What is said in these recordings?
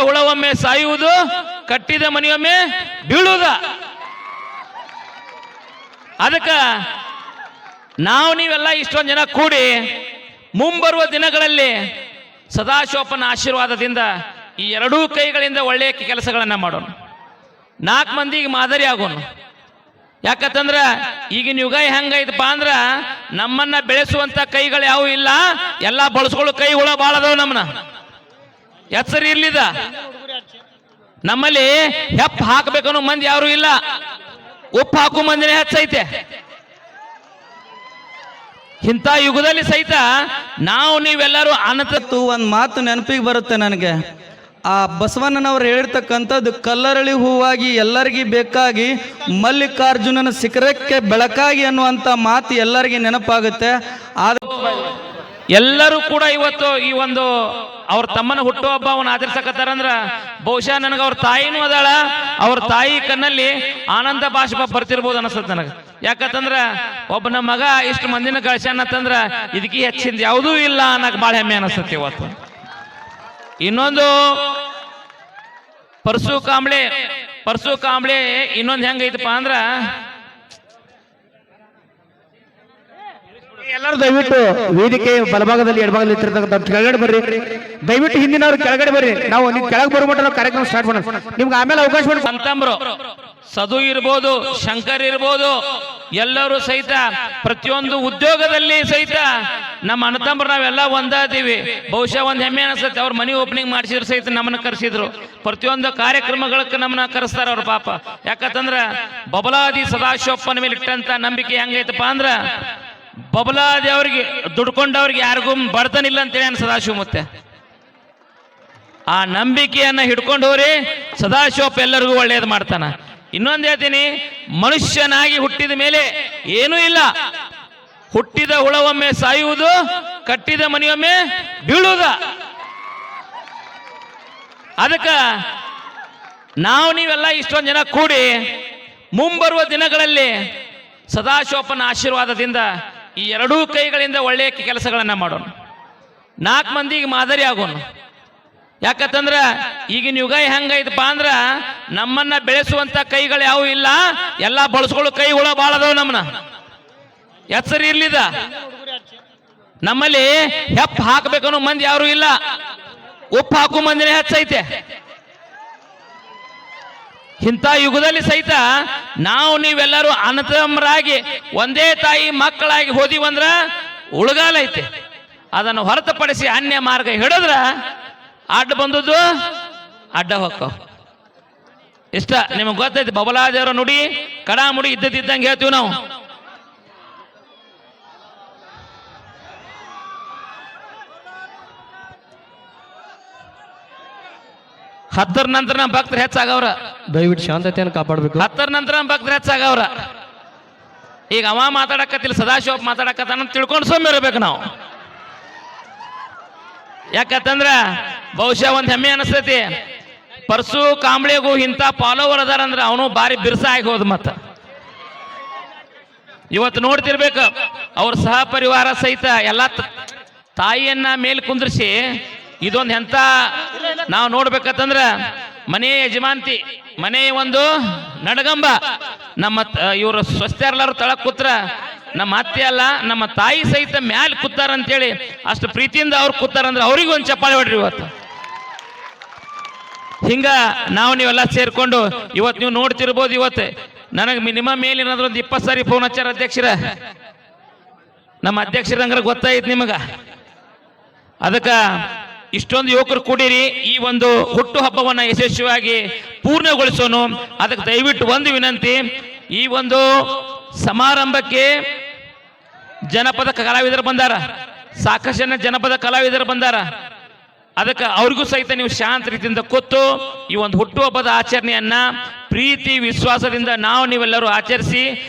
ಹುಳವೊಮ್ಮೆ ಸಾಯುವುದು, ಕಟ್ಟಿದ ಮನೆಯೊಮ್ಮೆ ಬೀಳುವುದ. ಅದಕ್ಕ ನಾವು ನೀವೆಲ್ಲ ಇಷ್ಟೊಂದು ಜನ ಕೂಡಿ ಮುಂಬರುವ ದಿನಗಳಲ್ಲಿ ಸದಾಶಿವಪ್ಪನ ಆಶೀರ್ವಾದದಿಂದ ಈ ಎರಡೂ ಕೈಗಳಿಂದ ಒಳ್ಳೆಯ ಕೆಲಸಗಳನ್ನ ಮಾಡೋಣ. 4 ಮಂದಿಗೆ ಮಾದರಿ ಆಗೋಣ. ಯಾಕಂತಂದ್ರ ಈಗಿನ ಯುಗ ಹೆಂಗೈತಪ್ಪ ಅಂದ್ರ ನಮ್ಮನ್ನ ಬೆಳೆಸುವಂತ ಕೈಗಳು ಯಾವ ಇಲ್ಲ, ಎಲ್ಲ ಬಳಸ್ಕೊಳ್ಳೋ ಕೈಗಳು ಭಾಳ ಅದಾವ. ನಮ್ಮನ್ನ ಹೆಸರು ಇರ್ಲಿದ ನಮ್ಮಲ್ಲಿ ಹೆಪ್ಪ ಹಾಕಬೇಕನ್ನೋ ಮಂದಿ ಯಾರು ಇಲ್ಲ, ಉಪ್ಪು ಹಾಕೋ ಮಂದಿನೇ ಹೆಚ್ಚೈತೆ. ಇಂಥ ಯುಗದಲ್ಲಿ ಸಹಿತ ನಾವು ನೀವೆಲ್ಲರೂ ಅನಂತತ್ತು ಒಂದು ಮಾತು ನೆನಪಿಗೆ ಬರುತ್ತೆ ನನಗೆ. ಆ ಬಸವಣ್ಣನವ್ರು ಹೇಳಿರ್ತಕ್ಕಂಥದ್ದು ಕಲ್ಲರಳಿ ಹೂವಾಗಿ ಎಲ್ಲರಿಗೂ ಬೇಕಾಗಿ ಮಲ್ಲಿಕಾರ್ಜುನನ ಶಿಖರಕ್ಕೆ ಬೆಳಕಾಗಿ ಅನ್ನುವಂಥ ಮಾತು ಎಲ್ಲರಿಗೂ ನೆನಪಾಗುತ್ತೆ. ಎಲ್ಲರೂ ಕೂಡ ಇವತ್ತು ಈ ಒಂದು ಅವ್ರ ತಮ್ಮನ ಹುಟ್ಟುಹಬ್ಬವನ್ನು ಆಚರಿಸಕತ್ತಾರಂದ್ರ ಬಹುಶಃ ನನಗೆ ಅವ್ರ ತಾಯಿನೂ ಅದಾಳ, ಅವ್ರ ತಾಯಿ ಕಣ್ಣಲ್ಲಿ ಆನಂದ ಬಾಷ್ಪ ಬರ್ತಿರ್ಬೋದು ಅನಿಸುತ್ತೆ ನನಗೆ. ಯಾಕಂತಂದ್ರ ಒಬ್ಬನ ಮಗ ಇಷ್ಟು ಮಂದಿನ ಗಳಿಸ್ಯಾನಂತಂದ್ರ ಇದಕ್ಕೆ ಹೆಚ್ಚಿಂದ ಯಾವುದೂ ಇಲ್ಲ ಅನ್ನಕ್ ಭಾಳ ಹೆಮ್ಮೆ ಅನಿಸುತ್ತೆ ಇವತ್ತು. ಇನ್ನೊಂದು ಪರಶು ಕಾಂಬ್ಳೆ ಇನ್ನೊಂದು ಹೆಂಗೈತಪ್ಪ ಅಂದ್ರ, ಎಲ್ಲರೂ ದಯವಿಟ್ಟು ವೇದಿಕೆ ಬಲಭಾಗದಲ್ಲಿ ಎಡಭಾಗದಲ್ಲಿ ಇರ್ತಿರ್ತಕ್ಕಂಥ ಕೆಳಗಡೆ ಬರ್ರಿ. ದಯವಿಟ್ಟು ಹಿಂದಿನವ್ರು ಕೆಳಗಡೆ ಬರ್ರಿ. ನಾವು ನೀವು ಕೆಳಗೆ ಬರುಮಟ್ಟ ನಾವು ಕಾರ್ಯಕ್ರಮ ಸ್ಟಾರ್ಟ್ ಮಾಡೋಣ. ನಿಮ್ಗೆ ಆಮೇಲೆ ಅವಕಾಶ ಮಾಡಿ. ಸಂತಂಬ್ರು ಸದು ಇರ್ಬೋದು, ಶಂಕರ್ ಇರ್ಬೋದು, ಎಲ್ಲರೂ ಸಹಿತ ಪ್ರತಿಯೊಂದು ಉದ್ಯೋಗದಲ್ಲಿ ಸಹಿತ ನಮ್ಮ ಅಣ್ಣತಂಬ್ರು ನಾವೆಲ್ಲ ಒಂದಾದೀವಿ. ಬಹುಶಃ ಒಂದು ಹೆಮ್ಮೆ ಅನಿಸುತ್ತೆ. ಅವ್ರ ಮನೆ ಓಪನಿಂಗ್ ಮಾಡಿಸಿದ್ರು ಸಹಿತ ನಮ್ಮನ್ನ ಕರೆಸಿದ್ರು. ಪ್ರತಿಯೊಂದು ಕಾರ್ಯಕ್ರಮಗಳಕ್ಕೆ ನಮ್ಮನ್ನ ಕರೆಸ್ತಾರ ಅವ್ರ ಪಾಪ. ಯಾಕಂತಂದ್ರ ಬಬಲಾದಿ ಸದಾಶಿವಪ್ಪನ ಮೇಲೆ ಇಟ್ಟಂತ ನಂಬಿಕೆ ಹೆಂಗೈತಪ್ಪ ಅಂದ್ರ ಬಬಲಾದಿ ಅವ್ರಿಗೆ ದುಡ್ಕೊಂಡವ್ರಿಗೆ ಯಾರಿಗೂ ಬಡತನಿಲ್ಲ ಅಂತೇಳಿ ಸದಾಶಿವ ಮತ್ತೆ ಆ ನಂಬಿಕೆಯನ್ನ ಹಿಡ್ಕೊಂಡು ಹೋರಿ. ಸದಾಶಿವಪ್ಪ ಎಲ್ಲರಿಗೂ ಒಳ್ಳೇದು ಮಾಡ್ತಾನ. ಇನ್ನೊಂದು ಹೇಳ್ತೀನಿ, ಮನುಷ್ಯನಾಗಿ ಹುಟ್ಟಿದ ಮೇಲೆ ಏನೂ ಇಲ್ಲ. ಹುಟ್ಟಿದ ಹುಳವೊಮ್ಮೆ ಸಾಯುವುದು, ಕಟ್ಟಿದ ಮನೆಯೊಮ್ಮೆ ಬೀಳುವುದ. ಅದಕ್ಕ ನಾವು ನೀವೆಲ್ಲ ಇಷ್ಟೊಂದು ಜನ ಕೂಡಿ ಮುಂಬರುವ ದಿನಗಳಲ್ಲಿ ಸದಾಶಿವಪ್ಪನ ಆಶೀರ್ವಾದದಿಂದ ಈ ಎರಡೂ ಕೈಗಳಿಂದ ಒಳ್ಳೆಯ ಕೆಲಸಗಳನ್ನ ಮಾಡೋಣ. 4 ಮಂದಿಗೆ ಮಾದರಿ ಆಗೋಣ. ಯಾಕಂತಂದ್ರ ಈಗಿನ ಯುಗ ಹೆಂಗೈತಪ್ಪ ಅಂದ್ರ ನಮ್ಮನ್ನ ಬೆಳೆಸುವಂತ ಕೈಗಳು ಯಾವ ಇಲ್ಲ, ಎಲ್ಲ ಬಳಸ್ಕೊಳ್ಳೋ ಕೈಗಳು ಭಾಳ ಅದಾವ. ನಮ್ಮನ್ನ ಹೆಸರು ಇರ್ಲಿದ ನಮ್ಮಲ್ಲಿ ಹೆಪ್ಪ ಹಾಕಬೇಕನ್ನೋ ಮಂದಿ ಯಾರು ಇಲ್ಲ, ಉಪ್ಪು ಹಾಕೋ ಮಂದಿನೇ ಹೆಚ್ಚೈತೆ. ಇಂಥ ಯುಗದಲ್ಲಿ ಸಹಿತ ನಾವು ನೀವೆಲ್ಲರೂ ಅಣ್ಣತಮ್ಮರಾಗಿ ಒಂದೇ ತಾಯಿ ಮಕ್ಕಳಾಗಿ ಹೋದಿವಂದ್ರ ಉಳಗಾಲ ಐತೆ. ಅದನ್ನು ಹೊರತುಪಡಿಸಿ ಅನ್ಯ ಮಾರ್ಗ ಹಿಡಿದ್ರ ಅಡ್ಡ ಬಂದದ್ದು ಅಡ್ಡ ಹೊಕ್ಕವ. ಇಷ್ಟ ನಿಮಗೆ ಗೊತ್ತೈತಿ. ಬಬಲಾದೇವರ ನುಡಿ ಕಡಾಮುಡಿ ಇದ್ದಂಗೆ ಹೇಳ್ತೀವಿ ನಾವು. ಹತ್ತರ ನಂತರ ನಮ್ಮ ಭಕ್ತರು ಹೆಚ್ಚಾಗವ್ರ. ದಯವಿಟ್ಟು ಶಾಂತತೆಯನ್ನು ಕಾಪಾಡಬೇಕು. 10ರ ನಂತರ ನಮ್ಮ ಭಕ್ತರು ಹೆಚ್ಚಾಗವ್ರ. ಈಗ ಅವ ಮಾತಾಡಕತ್ತಿಲ್ಲ, ಸದಾಶಿವಪ್ಪ ಮಾತಾಡಕತ್ತ ತಿಳ್ಕೊಂಡು ಸೊಮ್ಮೆ ಇರಬೇಕು ನಾವು. ಯಾಕಂತಂದ್ರ ಬಹುಶಃ ಒಂದು ಹೆಮ್ಮೆ ಅನಿಸ್ತೈತಿ. ಪರಶು ಕಾಂಬ್ಳೆಗೂ ಇಂಥ ಫಾಲೋವರ್ ಅದಾರಂದ್ರ ಅವನು ಭಾರಿ ಬಿರ್ಸ ಆಗಿ ಹೋದ. ಮತ್ತ ಇವತ್ತು ನೋಡ್ತಿರ್ಬೇಕು, ಅವ್ರ ಸಹ ಪರಿವಾರ ಸಹಿತ ಎಲ್ಲ ತಾಯಿಯನ್ನ ಮೇಲ್ ಕುಂದ್ರಿಸಿ ಇದೊಂದು ಎಂತ ನಾವು ನೋಡ್ಬೇಕಂತಂದ್ರ ಮನೆಯ ಯಜಮಾಂತಿ, ಮನೆಯ ಒಂದು ನಡಗಂಬ. ನಮ್ಮ ಇವರು ಸ್ವಸ್ಥರೆಲ್ಲರೂ ತಳಕ್ ಕೂತ್ರ ನಮ್ಮ ಅತ್ತೆ ಅಲ್ಲ ನಮ್ಮ ತಾಯಿ ಸಹಿತ ಮ್ಯಾಲ ಕೂತಾರ ಅಂತೇಳಿ ಅಷ್ಟು ಪ್ರೀತಿಯಿಂದ ಅವ್ರು ಕೂತಾರಂದ್ರೆ ಅವ್ರಿಗೂ ಒಂದು ಚಪ್ಪಾಳೆ ಹೊಡ್ರಿ. ಇವತ್ತು ಹಿಂಗ ನಾವು ನೀವೆಲ್ಲ ಸೇರ್ಕೊಂಡು ಇವತ್ತು ನೀವು ನೋಡ್ತಿರ್ಬೋದು. ಇವತ್ತು ನನಗೆ ಮಿನಿಮಮ್ ಮೇಲೆ ಏನಾದ್ರು ಒಂದು 20 ಸಾರಿ ಫೋನ್ ಹಚ್ಚಾರ ಅಧ್ಯಕ್ಷರ. ನಮ್ಮ ಅಧ್ಯಕ್ಷರಂಗ್ರ ಗೊತ್ತಾಯ್ತು ನಿಮಗ. ಅದಕ್ಕ ಇಷ್ಟೊಂದು ಯುವಕರು ಕೂಡಿರಿ, ಈ ಒಂದು ಹುಟ್ಟು ಹಬ್ಬವನ್ನ ಯಶಸ್ವಿಯಾಗಿ ಪೂರ್ಣಗೊಳಿಸೋನು. ಅದಕ್ಕೆ ದಯವಿಟ್ಟು ಒಂದು ವಿನಂತಿ, ಈ ಒಂದು ಸಮಾರಂಭಕ್ಕೆ ಜನಪದ ಕಲಾವಿದರು ಬಂದಾರ, ಸಾಕಷ್ಟು ಜನ ಜನಪದ ಕಲಾವಿದರು ಬಂದಾರ. ಅದಕ್ಕೆ ಅವ್ರಿಗೂ ಸಹಿತ ನೀವು ಶಾಂತ ರೀತಿಯಿಂದ ಕೂತು ಈ ಒಂದು ಹುಟ್ಟುಹಬ್ಬದ ಆಚರಣೆಯನ್ನ ಪ್ರೀತಿ ವಿಶ್ವಾಸದಿಂದ ನಾವು ನೀವೆಲ್ಲರೂ ಆಚರಿಸಿ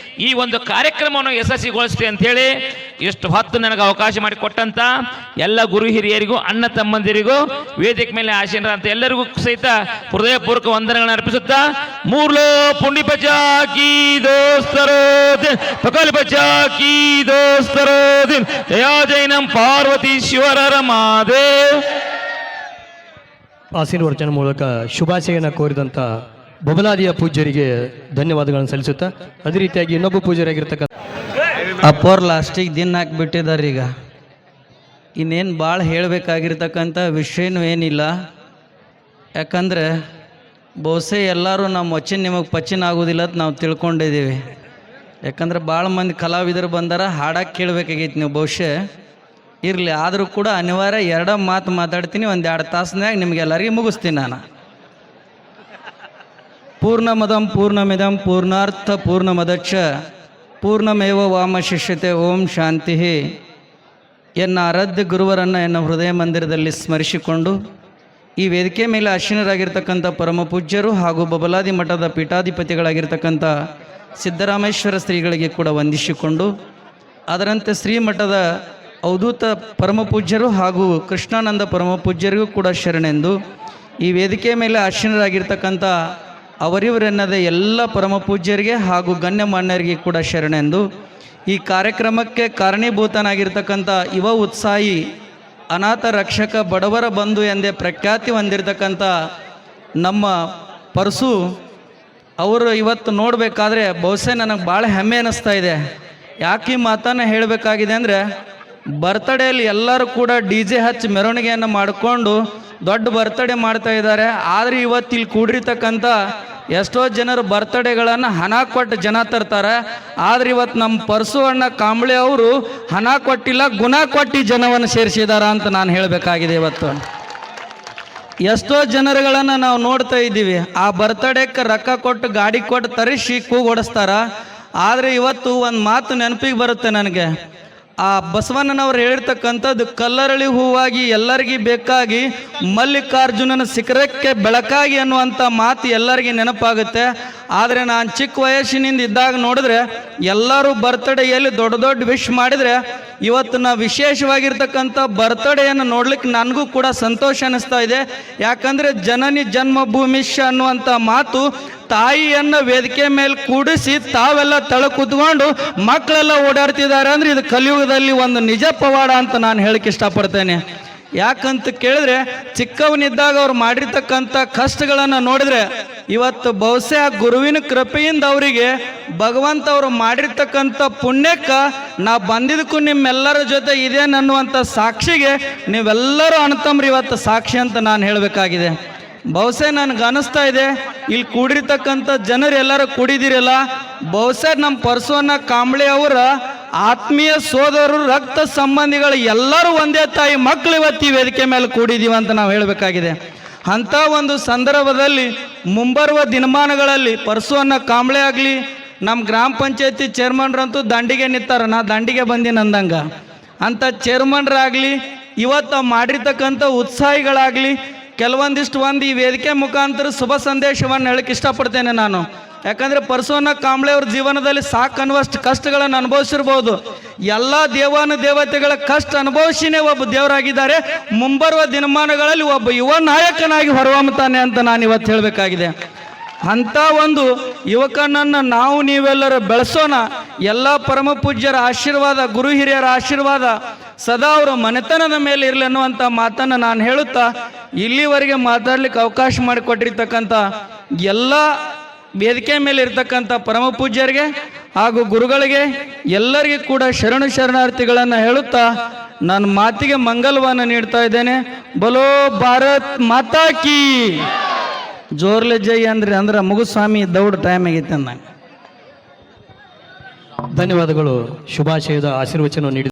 ಈ ಒಂದು ಕಾರ್ಯಕ್ರಮವನ್ನು ಯಶಸ್ವಿಗೊಳಿಸ್ತೀವಿ ಅಂತ ಹೇಳಿ ಎಷ್ಟು ಹೊತ್ತು ನನಗೆ ಅವಕಾಶ ಮಾಡಿಕೊಟ್ಟಂತ ಎಲ್ಲ ಗುರು ಹಿರಿಯರಿಗೂ ಅಣ್ಣ ತಮ್ಮಂದಿರಿಗೂ ವೇದಿಕೆ ಮೇಲೆ ಆಶೀನರಂತ ಎಲ್ಲರಿಗೂ ಸಹಿತ ಹೃದಯಪೂರ್ವಕ ವಂದನೆಗಳನ್ನು ಅರ್ಪಿಸುತ್ತಾ ಮೂರ್ಲೋ ಪುಂಡಿ ಬಚಾಕಿ ದೋಸ್ತರೋ ದಿನ್ ಪಕಲ್ ಬಚಾಕಿ ದೋಸ್ತರೋ ದಿನ್ ಜಯ ಜೈನಂ ಪಾರ್ವತಿ ಶಿವರರ ಮಾದೇವ್. ಆಶೀರ್ವಚನ ಮೂಲಕ ಶುಭಾಶಯನ ಕೋರಿದಂಥ ಬಬಲಾದಿಯ ಪೂಜ್ಯರಿಗೆ ಧನ್ಯವಾದಗಳನ್ನು ಸಲ್ಲಿಸುತ್ತಾ ಅದೇ ರೀತಿಯಾಗಿ ಇನ್ನೊಬ್ಬ ಪೂಜ್ಯರಾಗಿರ್ತಕ್ಕಂಥ ಅಪ್ಪೋರ್ ಲಾಸ್ಟಿಗೆ ದಿನ ಹಾಕಿಬಿಟ್ಟಿದ್ದಾರೆ. ಈಗ ಇನ್ನೇನು ಭಾಳ ಹೇಳಬೇಕಾಗಿರ್ತಕ್ಕಂಥ ವಿಷಯನೂ ಏನಿಲ್ಲ. ಯಾಕಂದರೆ ಬಹುಶಃ ಎಲ್ಲರೂ ನಮ್ಮ ವಚನ ನಿಮಗೆ ಪಚನ ಆಗೋದಿಲ್ಲ ಅಂತ ನಾವು ತಿಳ್ಕೊಂಡಿದ್ದೀವಿ. ಯಾಕಂದ್ರೆ ಭಾಳ ಮಂದಿ ಕಲಾವಿದರು ಬಂದಾರ, ಹಾಡಕ್ಕೆ ಕೇಳಬೇಕಾಗೈತಿ ನೀವು. ಬಹುಶಃ ಇರಲಿ, ಆದರೂ ಕೂಡ ಅನಿವಾರ್ಯ 2 ಮಾತು ಮಾತಾಡ್ತೀನಿ. 1-2 ತಾಸಿನಾಗ ನಿಮಗೆಲ್ಲರಿಗೂ ಮುಗಿಸ್ತೀನಿ ನಾನು. ಪೂರ್ಣಮದಂ ಪೂರ್ಣಮಿದಂ ಪೂರ್ಣಾರ್ಥ ಪೂರ್ಣಮದಚ್ಚ ಪೂರ್ಣಮೇವ ವಾಮಶಿಷ್ಯತೆ. ಓಂ ಶಾಂತಿ. ಎನ್ನ ಆರಾಧ್ಯ ಗುರುವರನ್ನು ಎನ್ನ ಹೃದಯ ಮಂದಿರದಲ್ಲಿ ಸ್ಮರಿಸಿಕೊಂಡು ಈ ವೇದಿಕೆ ಮೇಲೆ ಆಸೀನರಾಗಿರ್ತಕ್ಕಂಥ ಪರಮ ಪೂಜ್ಯರು ಹಾಗೂ ಬಬಲಾದಿ ಮಠದ ಪೀಠಾಧಿಪತಿಗಳಾಗಿರ್ತಕ್ಕಂಥ ಸಿದ್ದರಾಮೇಶ್ವರ ಶ್ರೀಗಳಿಗೆ ಕೂಡ ವಂದಿಸಿಕೊಂಡು, ಅದರಂತೆ ಶ್ರೀಮಠದ ಅವಧೂತ ಪರಮ ಪೂಜ್ಯರು ಹಾಗೂ ಕೃಷ್ಣಾನಂದ ಪರಮ ಪೂಜ್ಯರಿಗೂ ಕೂಡ ಶರಣೆಂದು, ಈ ವೇದಿಕೆ ಮೇಲೆ ಆಸೀನರಾಗಿರ್ತಕ್ಕಂಥ ಅವರಿವರೆನ್ನದ ಎಲ್ಲ ಪರಮ ಪೂಜ್ಯರಿಗೆ ಹಾಗೂ ಗಣ್ಯಮಾನ್ಯರಿಗೆ ಕೂಡ ಶರಣೆಂದು, ಈ ಕಾರ್ಯಕ್ರಮಕ್ಕೆ ಕಾರಣೀಭೂತನಾಗಿರ್ತಕ್ಕಂಥ ಯುವ ಉತ್ಸಾಹಿ ಅನಾಥ ರಕ್ಷಕ ಬಡವರ ಬಂಧು ಎಂದೇ ಪ್ರಖ್ಯಾತಿ ಹೊಂದಿರತಕ್ಕಂಥ ನಮ್ಮ ಪರಸು ಅವರು ಇವತ್ತು ನೋಡಬೇಕಾದ್ರೆ ಬಹುಶಃ ನನಗೆ ಭಾಳ ಹೆಮ್ಮೆ ಅನ್ನಿಸ್ತಾ ಇದೆ. ಯಾಕೆ ಈ ಮಾತನ್ನು ಹೇಳಬೇಕಾಗಿದೆ ಅಂದರೆ, ಬರ್ತಡೇಲಿ ಎಲ್ಲರೂ ಕೂಡ DJ ಹಚ್ಚಿ ಮೆರವಣಿಗೆಯನ್ನು ಮಾಡಿಕೊಂಡು ದೊಡ್ಡ ಬರ್ತಡೇ ಮಾಡ್ತಾ ಇದ್ದಾರೆ. ಆದರೆ ಇವತ್ತು ಇಲ್ಲಿ ಕೂಡಿರ್ತಕ್ಕಂಥ ಎಷ್ಟೋ ಜನರು ಬರ್ತಡೇಗಳನ್ನು ಹಣ ಕೊಟ್ಟು ಜನ ತರ್ತಾರೆ. ಆದರೆ ಇವತ್ತು ನಮ್ಮ ಪರಸು ಅಣ್ಣ ಕಾಂಬಳೆ ಅವರು ಹಣ ಕೊಟ್ಟಿಲ್ಲ, ಗುಣ ಕೊಟ್ಟು ಜನವನ್ನು ಸೇರಿಸಿದಾರ ಅಂತ ನಾನು ಹೇಳಬೇಕಾಗಿದೆ. ಇವತ್ತು ಎಷ್ಟೋ ಜನರುಗಳನ್ನು ನಾವು ನೋಡ್ತಾ ಇದ್ದೀವಿ, ಆ ಬರ್ತಡೇಕ್ಕೆ ರೊಕ್ಕ ಕೊಟ್ಟು ಗಾಡಿ ಕೊಟ್ಟು ತರಿಸಿ ಕೂಗು ಓಡಿಸ್ತಾರ. ಆದರೆ ಇವತ್ತು ಒಂದು ಮಾತು ನೆನಪಿಗೆ ಬರುತ್ತೆ ನನಗೆ. ಆ ಬಸವಣ್ಣನವರು ಹೇಳಿರ್ತಕ್ಕಂಥದ್ದು, ಕಲ್ಲರಳಿ ಹೂವಾಗಿ ಎಲ್ಲರಿಗೂ ಬೇಕಾಗಿ ಮಲ್ಲಿಕಾರ್ಜುನನ ಶಿಖರಕ್ಕೆ ಬೆಳಕಾಗಿ ಅನ್ನುವಂಥ ಮಾತು ಎಲ್ಲರಿಗೂ ನೆನಪಾಗುತ್ತೆ. ಆದರೆ ನಾನು ಚಿಕ್ಕ ವಯಸ್ಸಿನಿಂದ ಇದ್ದಾಗ ನೋಡಿದ್ರೆ ಎಲ್ಲರೂ ಬರ್ತಡೇಯಲ್ಲಿ ದೊಡ್ಡ ದೊಡ್ಡ ವಿಶ್ ಮಾಡಿದರೆ, ಇವತ್ತು ನಾವು ವಿಶೇಷವಾಗಿರ್ತಕ್ಕಂಥ ಬರ್ತಡೇಯನ್ನು ನೋಡ್ಲಿಕ್ಕೆ ನನಗೂ ಕೂಡ ಸಂತೋಷ ಅನ್ನಿಸ್ತಾ ಇದೆ. ಯಾಕಂದರೆ ಜನನಿ ಜನ್ಮಭೂಮಿಷ್ಯ ಅನ್ನುವಂಥ ಮಾತು ತಾಯಿಯನ್ನು ವೇದಿಕೆ ಮೇಲೆ ಕೂಡಿಸಿ ತಾವೆಲ್ಲ ತಳ ಕೂತ್ಕೊಂಡು ಮಕ್ಕಳೆಲ್ಲ ಓಡಾಡ್ತಿದ್ದಾರೆ ಅಂದರೆ ಇದು ಕಲಿಯುಗದಲ್ಲಿ ಒಂದು ನಿಜ ಪವಾಡ ಅಂತ ನಾನು ಹೇಳಕ್ಕೆ ಇಷ್ಟಪಡ್ತೇನೆ. ಯಾಕಂತ ಕೇಳಿದ್ರೆ, ಚಿಕ್ಕವನಿದ್ದಾಗ ಅವ್ರು ಮಾಡಿರ್ತಕ್ಕಂಥ ಕಷ್ಟಗಳನ್ನು ನೋಡಿದ್ರೆ ಇವತ್ತು ಬಹುಶಃ ಗುರುವಿನ ಕೃಪೆಯಿಂದ ಅವರಿಗೆ ಭಗವಂತ ಅವರು ಮಾಡಿರ್ತಕ್ಕಂಥ ಪುಣ್ಯಕ್ಕೆ ನಾವು ಬಂದಿದ್ದಕ್ಕೂ ನಿಮ್ಮೆಲ್ಲರ ಜೊತೆ ಇದೆ ಅನ್ನುವಂಥ ಸಾಕ್ಷಿಗೆ ನೀವೆಲ್ಲರೂ ಅಣ್ತಂಬ್ರಿ ಇವತ್ತು ಸಾಕ್ಷಿ ಅಂತ ನಾನು ಹೇಳಬೇಕಾಗಿದೆ. ಬಹುಶಃ ನನಗೆ ಅನಿಸ್ತಾ ಇದೆ, ಇಲ್ಲಿ ಕೂಡಿರ್ತಕ್ಕಂಥ ಜನರು ಎಲ್ಲರೂ ಕೂಡಿದಿರಲ್ಲ, ಬಹುಶಃ ನಮ್ಮ ಪರಸವನ್ನ ಕಾಂಬಳೆ ಅವರ ಆತ್ಮೀಯ ಸೋದರರು, ರಕ್ತ ಸಂಬಂಧಿಗಳು ಎಲ್ಲರೂ ಒಂದೇ ತಾಯಿ ಮಕ್ಕಳು ಇವತ್ತು ಈ ವೇದಿಕೆ ಮೇಲೆ ಕೂಡಿದ್ದೀವಿ ಅಂತ ನಾವು ಹೇಳಬೇಕಾಗಿದೆ. ಅಂಥ ಒಂದು ಸಂದರ್ಭದಲ್ಲಿ ಮುಂಬರುವ ದಿನಮಾನಗಳಲ್ಲಿ ಪರಸವನ್ನ ಕಾಂಬಳೆ ಆಗಲಿ, ನಮ್ಮ ಗ್ರಾಮ ಪಂಚಾಯತಿ ಚೇರ್ಮನ್ರಂತೂ ದಂಡಿಗೆ ನಿಂತಾರ, ನಾ ದಂಡಿಗೆ ಬಂದೀನಿ ಅಂದಂಗೆ. ಅಂಥ ಚೇರ್ಮನ್ರಾಗಲಿ, ಇವತ್ತು ಮಾಡಿರ್ತಕ್ಕಂಥ ಉತ್ಸಾಹಿಗಳಾಗಲಿ, ಕೆಲವೊಂದಿಷ್ಟು ಈ ವೇದಿಕೆ ಮುಖಾಂತರ ಶುಭ ಸಂದೇಶವನ್ನು ಹೇಳಕ್ಕೆ ಇಷ್ಟಪಡ್ತೇನೆ ನಾನು. ಯಾಕಂದರೆ ಪರಸವನ್ನ ಕಾಂಬಳೆ ಅವ್ರ ಜೀವನದಲ್ಲಿ ಸಾಕನ್ನುವಷ್ಟು ಕಷ್ಟಗಳನ್ನು ಅನುಭವಿಸಿರ್ಬೋದು. ಎಲ್ಲ ದೇವಾನುದೇವತೆಗಳ ಕಷ್ಟ ಅನುಭವಿಸಿನೇ ಒಬ್ಬ ದೇವರಾಗಿದ್ದಾರೆ. ಮುಂಬರುವ ದಿನಮಾನಗಳಲ್ಲಿ ಒಬ್ಬ ಯುವ ನಾಯಕನಾಗಿ ಹೊರಹೊಮ್ಮುತ್ತಾನೆ ಅಂತ ನಾನು ಇವತ್ತು ಹೇಳಬೇಕಾಗಿದೆ. ಅಂಥ ಒಂದು ಯುವಕನನ್ನು ನಾವು ನೀವೆಲ್ಲರೂ ಬೆಳೆಸೋಣ. ಎಲ್ಲ ಪರಮ ಪೂಜ್ಯರ ಆಶೀರ್ವಾದ, ಗುರು ಹಿರಿಯರ ಆಶೀರ್ವಾದ ಸದಾ ಅವರ ಮನೆತನದ ಮೇಲೆ ಇರಲಿ ಅನ್ನುವಂಥ ಮಾತನ್ನು ನಾನು ಹೇಳುತ್ತಾ, ಇಲ್ಲಿವರೆಗೆ ಮಾತಾಡ್ಲಿಕ್ಕೆ ಅವಕಾಶ ಮಾಡಿಕೊಟ್ಟಿರ್ತಕ್ಕಂಥ ಎಲ್ಲ ವೇದಿಕೆ ಮೇಲೆ ಇರ್ತಕ್ಕಂಥ ಪರಮ ಪೂಜ್ಯರಿಗೆ ಹಾಗೂ ಗುರುಗಳಿಗೆ ಎಲ್ಲರಿಗೂ ಕೂಡ ಶರಣಾರ್ಥಿಗಳನ್ನು ಹೇಳುತ್ತಾ ನನ್ನ ಮಾತಿಗೆ ಮಂಗಲವನ್ನು ನೀಡ್ತಾ ಇದ್ದೇನೆ. ಬಲೋ ಭಾರತ್ ಮಾತಾ ಕೀ ಜೋರ್ಲೆ ಜೈ ಅಂದ್ರೆ ಮುಗುಸ್ವಾಮಿ ದೌಡ್ ಟೈಮ್ ಆಗೈತೆ ಅಂದಂಗೆ. ಧನ್ಯವಾದಗಳು. ಶುಭಾಶಯದ ಆಶೀರ್ವಚನ ನೀಡಿ